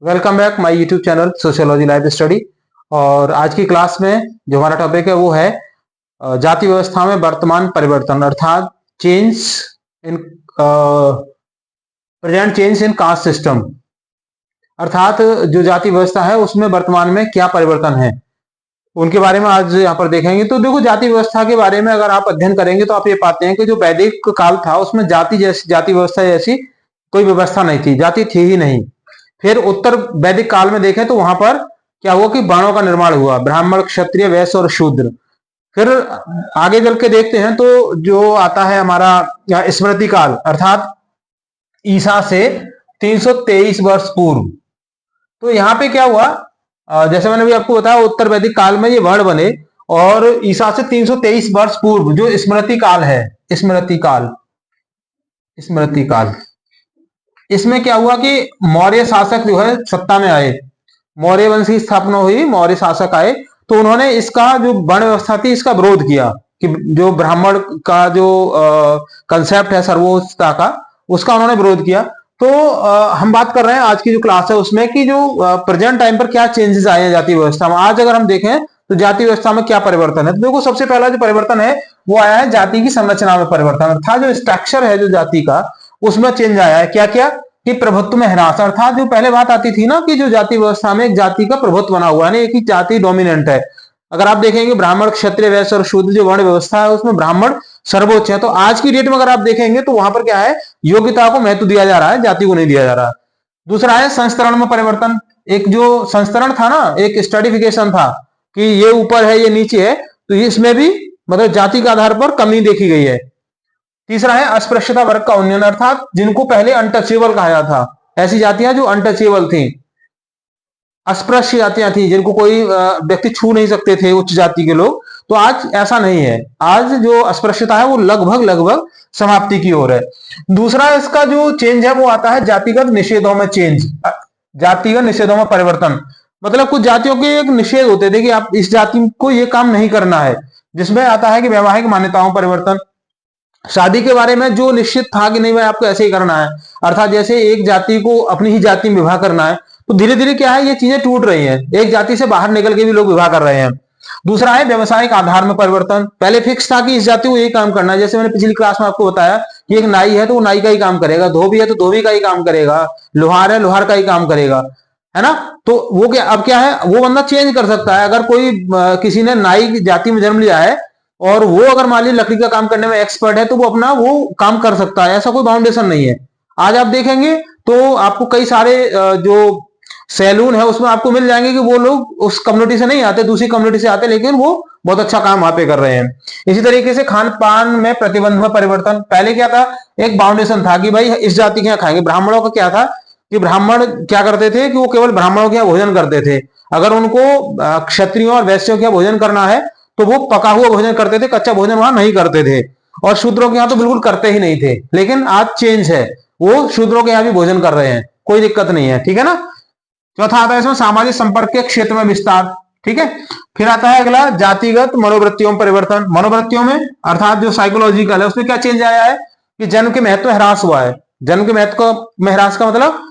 Welcome back my YouTube channel sociology life study. और आज की क्लास में जो हमारा टॉपिक है वो है जाति व्यवस्था में वर्तमान परिवर्तन अर्थात change in present change in caste system. अर्थात जो जाति व्यवस्था है उसमें वर्तमान में क्या परिवर्तन है उनके बारे में आज यहाँ पर देखेंगे। तो देखो, जाति व्यवस्था के बारे में अगर आप अध्ययन करेंगे तो आप ये पाते हैं कि जो वैदिक काल था उसमें जाति व्यवस्था जैसी कोई व्यवस्था नहीं थी, जाति थी ही नहीं। फिर उत्तर वैदिक काल में देखें तो वहां पर क्या हुआ कि वर्णों का निर्माण हुआ, ब्राह्मण, क्षत्रिय, वैश्य और शूद्र। फिर आगे चल के देखते हैं तो जो आता है हमारा स्मृति काल अर्थात ईसा से 323 वर्ष पूर्व। तो यहाँ पे क्या हुआ, जैसे मैंने भी आपको बताया उत्तर वैदिक काल में ये वर्ण बने और ईसा से 323 वर्ष पूर्व जो स्मृति काल है, स्मृति काल इसमें क्या हुआ कि मौर्य शासक जो है सत्ता में आए, मौर्य वंश की स्थापना हुई, मौर्य शासक आए तो उन्होंने इसका जो वर्ण व्यवस्था थी इसका विरोध किया कि जो ब्राह्मण का जो कंसेप्ट है सर्वोच्चता का, उसका उन्होंने विरोध किया। तो हम बात कर रहे हैं आज की जो क्लास है उसमें कि जो प्रेजेंट टाइम पर क्या चेंजेस आए हैं जाति व्यवस्था में। आज अगर हम देखें तो जाति व्यवस्था में क्या परिवर्तन है, तो देखो सबसे पहला जो परिवर्तन है वो आया है जाति की संरचना में परिवर्तन, अर्थात जो स्ट्रक्चर है जो जाति का उसमें चेंज आया है। क्या क्या कि प्रभुत्व में ह्रास, अर्थात जो पहले बात आती थी ना कि जो जाति व्यवस्था में एक जाति का प्रभुत्व बना हुआ है, एक ही जाति डोमिनेंट है। अगर आप देखेंगे ब्राह्मण, क्षत्रिय, वैश्य और शूद्र जो वर्ण व्यवस्था है उसमें ब्राह्मण सर्वोच्च है। तो आज की डेट में अगर आप देखेंगे तो वहां पर क्या है, योग्यता को महत्व दिया जा रहा है, जाति को नहीं दिया जा रहा। दूसरा है संस्तरण में परिवर्तन। एक जो संस्तरण था ना, एक स्ट्रेटिफिकेशन था कि ये ऊपर है ये नीचे है, तो इसमें भी मतलब जाति के आधार पर कमी देखी गई है। तीसरा है अस्पृश्यता वर्ग का उन्नयन, अर्थात जिनको पहले अनटचेबल कहा जाता था, ऐसी जातियां जो अनटचेबल थी, अस्पृश्य जातियां थी जिनको कोई व्यक्ति छू नहीं सकते थे, उच्च जाति के लोग। तो आज ऐसा नहीं है, आज जो अस्पृश्यता है वो लगभग समाप्ति की ओर है। दूसरा इसका जो चेंज है वो आता है जातिगत निषेधों में चेंज, जातिगत निषेधों में परिवर्तन। मतलब कुछ जातियों के एक निषेध होते थे कि आप इस जाति को ये काम नहीं करना है, जिसमें आता है कि वैवाहिक मान्यताओं परिवर्तन। शादी के बारे में जो निश्चित था कि नहीं भाई आपको ऐसे ही करना है, अर्थात जैसे एक जाति को अपनी ही जाति में विवाह करना है, तो धीरे धीरे क्या है ये चीजें टूट रही हैं, एक जाति से बाहर निकल के भी लोग विवाह कर रहे हैं। दूसरा है व्यवसायिक आधार में परिवर्तन। पहले फिक्स था कि इस जाति को यही काम करना है, जैसे मैंने पिछली क्लास में आपको बताया कि एक नाई है तो वो नाई का ही काम करेगा, धोबी है तो धोबी का ही काम करेगा, लोहार है लोहार का ही काम करेगा, है ना। तो वो क्या अब क्या है, वो बंदा चेंज कर सकता है। अगर कोई किसी ने नाई जाति में जन्म लिया है और वो अगर मान ली लकड़ी का काम करने में एक्सपर्ट है तो वो अपना वो काम कर सकता है, ऐसा कोई बाउंडेशन नहीं है। आज आप देखेंगे तो आपको कई सारे जो सैलून है उसमें आपको मिल जाएंगे कि वो लोग उस कम्युनिटी से नहीं आते, दूसरी कम्युनिटी से आते, लेकिन वो बहुत अच्छा काम वहां पे कर रहे हैं। इसी तरीके से खान पान में प्रतिबंध में परिवर्तन। पहले क्या था, एक बाउंडेशन था कि भाई इस जाति के यहाँ खाएंगे। ब्राह्मणों का क्या था कि ब्राह्मण क्या करते थे कि वो केवल ब्राह्मणों के यहाँ भोजन करते थे। अगर उनको क्षत्रियों और वैश्यों के यहाँ भोजन करना है तो वो पका हुआ भोजन करते थे, कच्चा भोजन वहां नहीं करते थे। और शूद्रों के यहाँ तो बिल्कुल करते ही नहीं थे, लेकिन आज चेंज है, वो शूद्रों के यहाँ भी भोजन कर रहे हैं, कोई दिक्कत नहीं है, ठीक है ना। चौथा आता है इसमें सामाजिक संपर्क के क्षेत्र में विस्तार, ठीक है। फिर आता है अगला जातिगत मनोवृत्तियों में परिवर्तन। मनोवृत्तियों में अर्थात जो साइकोलॉजिकल है उसमें क्या चेंज आया है कि जन्म के महत्व में ह्रास हुआ है। जन्म के महत्व में ह्रास का मतलब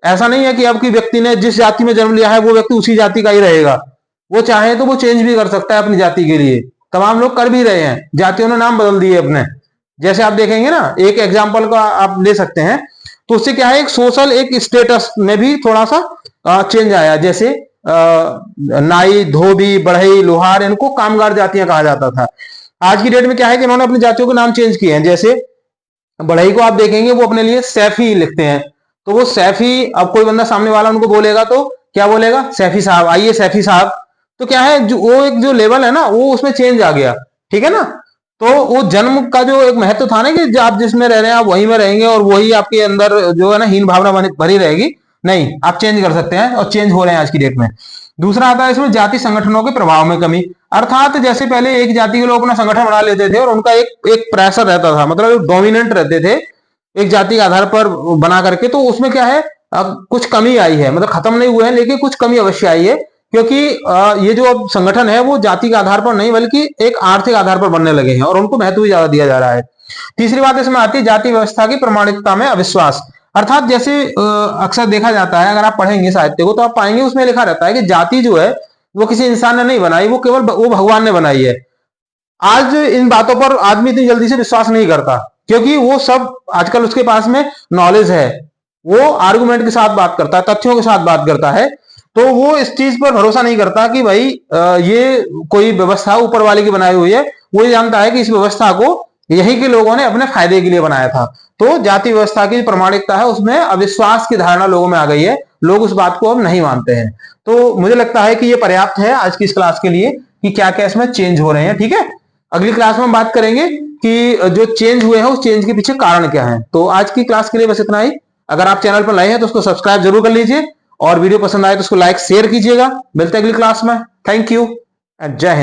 ऐसा नहीं है कि अब की व्यक्ति ने जिस जाति में जन्म लिया है वो व्यक्ति उसी जाति का ही रहेगा, वो चाहे तो वो चेंज भी कर सकता है अपनी जाति के लिए। तमाम लोग कर भी रहे हैं, जातियों ने नाम बदल दिए अपने। जैसे आप देखेंगे ना, एक एग्जांपल का आप ले सकते हैं, तो उससे क्या है एक सोशल एक स्टेटस में भी थोड़ा सा चेंज आया। जैसे नाई, धोबी, बढ़ई, लोहार, इनको कामगार जातियां कहा जाता था। आज की डेट में क्या है कि इन्होंने अपनी जातियों के नाम चेंज किए हैं। जैसे बढ़ई को आप देखेंगे वो अपने लिए सैफी लिखते हैं, तो वो सैफी, अब कोई बंदा सामने वाला उनको बोलेगा तो क्या बोलेगा, सैफी साहब, आइए सैफी साहब। तो क्या है जो वो एक जो लेवल है ना वो उसमें चेंज आ गया, ठीक है ना। तो वो जन्म का जो एक महत्व था ना कि आप जिसमें रह रहे हैं आप वहीं में रहेंगे और वही आपके अंदर जो है ना हीन भावना भरी रहेगी, नहीं, आप चेंज कर सकते हैं और चेंज हो रहे हैं आज की डेट में। दूसरा आता है इसमें जाति संगठनों के प्रभाव में कमी, अर्थात जैसे पहले एक जाति के लोग अपना संगठन बना लेते थे और उनका एक प्रेशर रहता था, मतलब डोमिनेंट रहते थे एक जाति के आधार पर बना करके। तो उसमें क्या है अब कुछ कमी आई है, मतलब खत्म नहीं हुए हैं लेकिन कुछ कमी अवश्य आई है, क्योंकि ये जो अब संगठन है वो जाति के आधार पर नहीं बल्कि एक आर्थिक आधार पर बनने लगे हैं और उनको महत्व भी ज्यादा दिया जा रहा है। तीसरी बात इसमें आती है जाति व्यवस्था की प्रमाणिकता में अविश्वास, अर्थात जैसे अक्सर देखा जाता है, अगर आप पढ़ेंगे साहित्य को तो आप पाएंगे उसमें लिखा रहता है कि जाति जो है वो किसी इंसान ने नहीं बनाई, वो केवल वो भगवान ने बनाई है। आज इन बातों पर आदमी इतनी जल्दी से विश्वास नहीं करता, क्योंकि वो सब आजकल उसके पास में नॉलेज है, वो आर्गुमेंट के साथ बात करता है, तथ्यों के साथ बात करता है। तो वो इस चीज पर भरोसा नहीं करता कि भाई ये कोई व्यवस्था ऊपर वाले की बनाई हुई है। वो ये जानता है कि इस व्यवस्था को यही के लोगों ने अपने फायदे के लिए बनाया था। तो जाति व्यवस्था की प्रामाणिकता है उसमें अविश्वास की धारणा लोगों में आ गई है, लोग उस बात को अब नहीं मानते हैं। तो मुझे लगता है कि ये पर्याप्त है आज की इस क्लास के लिए कि क्या क्या इसमें चेंज हो रहे हैं। ठीक है, अगली क्लास में हम बात करेंगे कि जो चेंज हुए हैं उस चेंज के पीछे कारण क्या है। तो आज की क्लास के लिए बस इतना ही। अगर आप चैनल पर नए हैं तो उसको सब्सक्राइब जरूर कर लीजिए, और वीडियो पसंद आए तो उसको लाइक शेयर कीजिएगा। मिलते हैं अगली क्लास में। थैंक यू एंड जय हिंद।